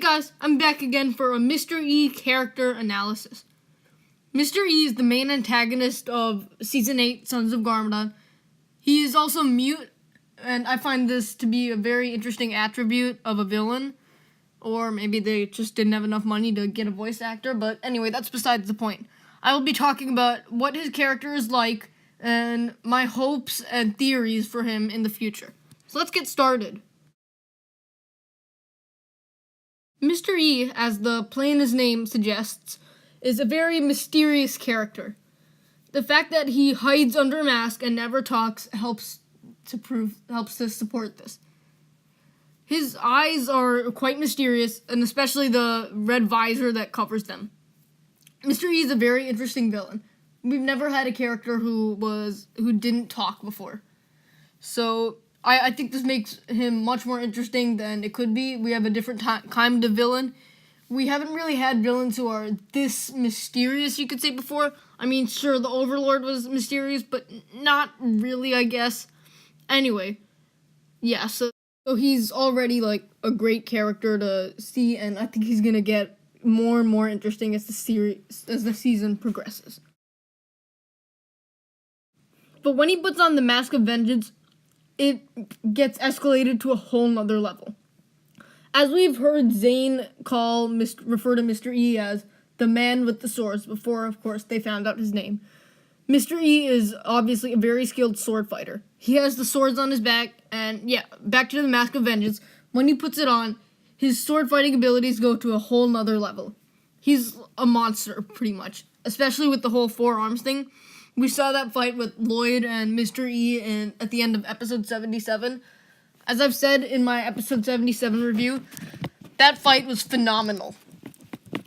guys, I'm back again for a Mr. E character analysis. Mr. E is the main antagonist of Season 8, Sons of Garmadon. He is also mute, and I find this to be a very interesting attribute of a villain. Or maybe they just didn't have enough money to get a voice actor, but anyway, that's besides the point. I will be talking about what his character is like and my hopes and theories for him in the future. So let's get started. Mr. E, as the plain his name suggests, is a very mysterious character. The fact that he hides under a mask and never talks helps to support this. His eyes are quite mysterious, and especially the red visor that covers them. Mr. E is a very interesting villain. We've never had a character who didn't talk before. So I think this makes him much more interesting than it could be. We have a different kind of villain. We haven't really had villains who are this mysterious, you could say, before. I mean, sure, the Overlord was mysterious, but not really, I guess. Anyway, yeah, so he's already, like, a great character to see, and I think he's gonna get more and more interesting as the season progresses. But when he puts on the Mask of Vengeance, it gets escalated to a whole nother level. As we've heard Zane refer to Mr. E as the man with the swords before, of course, they found out his name. Mr. E is obviously a very skilled sword fighter. He has the swords on his back, and yeah, back to the Mask of Vengeance. When he puts it on, his sword fighting abilities go to a whole nother level. He's a monster, pretty much, especially with the whole forearms thing. We saw that fight with Lloyd and Mr. E at the end of episode 77. As I've said in my episode 77 review, that fight was phenomenal.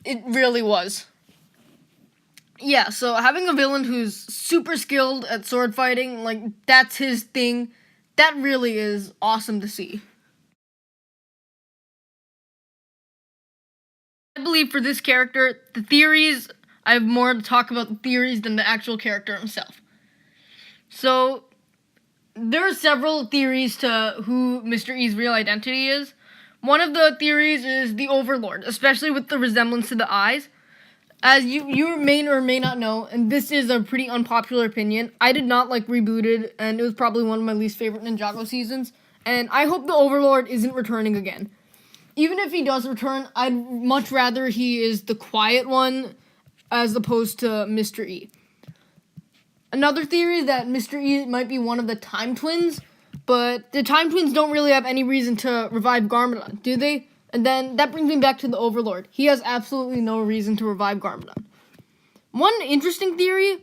It really was. Yeah, so having a villain who's super skilled at sword fighting, like, that's his thing, that really is awesome to see. I believe for this character, the theories, I have more to talk about the theories than the actual character himself. So, there are several theories to who Mr. E's real identity is. One of the theories is the Overlord, especially with the resemblance to the eyes. As you may or may not know, and this is a pretty unpopular opinion, I did not like Rebooted, and it was probably one of my least favorite Ninjago seasons, and I hope the Overlord isn't returning again. Even if he does return, I'd much rather he is the quiet one as opposed to Mr. E. Another theory is that Mr. E might be one of the Time Twins, but the Time Twins don't really have any reason to revive Garmadon, do they? And then that brings me back to the Overlord. He has absolutely no reason to revive Garmadon. One interesting theory,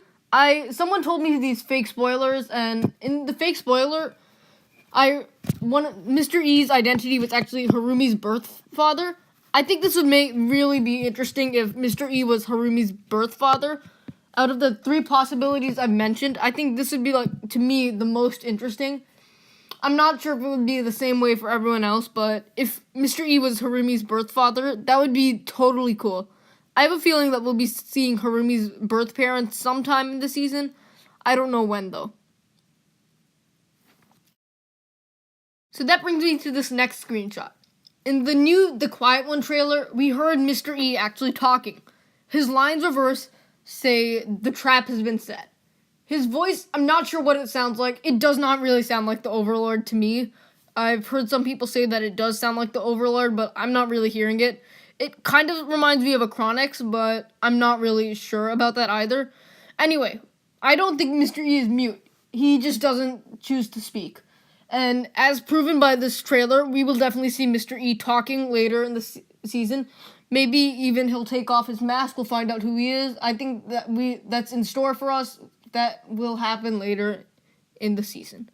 someone told me these fake spoilers, and in the fake spoiler, Mr. E's identity was actually Harumi's birth father. I think this would really be interesting if Mr. E was Harumi's birth father. Out of the 3 possibilities I've mentioned, I think this would be, like, to me, the most interesting. I'm not sure if it would be the same way for everyone else, but if Mr. E was Harumi's birth father, that would be totally cool. I have a feeling that we'll be seeing Harumi's birth parents sometime in the season. I don't know when, though. So that brings me to this next screenshot. In the new The Quiet One trailer, we heard Mr. E actually talking. His lines reverse say, "The trap has been set." His voice, I'm not sure what it sounds like. It does not really sound like the Overlord to me. I've heard some people say that it does sound like the Overlord, but I'm not really hearing it. It kind of reminds me of a Chronix, but I'm not really sure about that either. Anyway, I don't think Mr. E is mute. He just doesn't choose to speak. And as proven by this trailer, we will definitely see Mr. E talking later in the season. Maybe even he'll take off his mask. We'll find out who he is. I think that's in store for us. That will happen later in the season.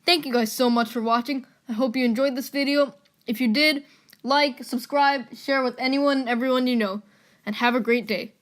Thank you guys so much for watching. I hope you enjoyed this video. If you did, like, subscribe, share with anyone and everyone you know, and have a great day.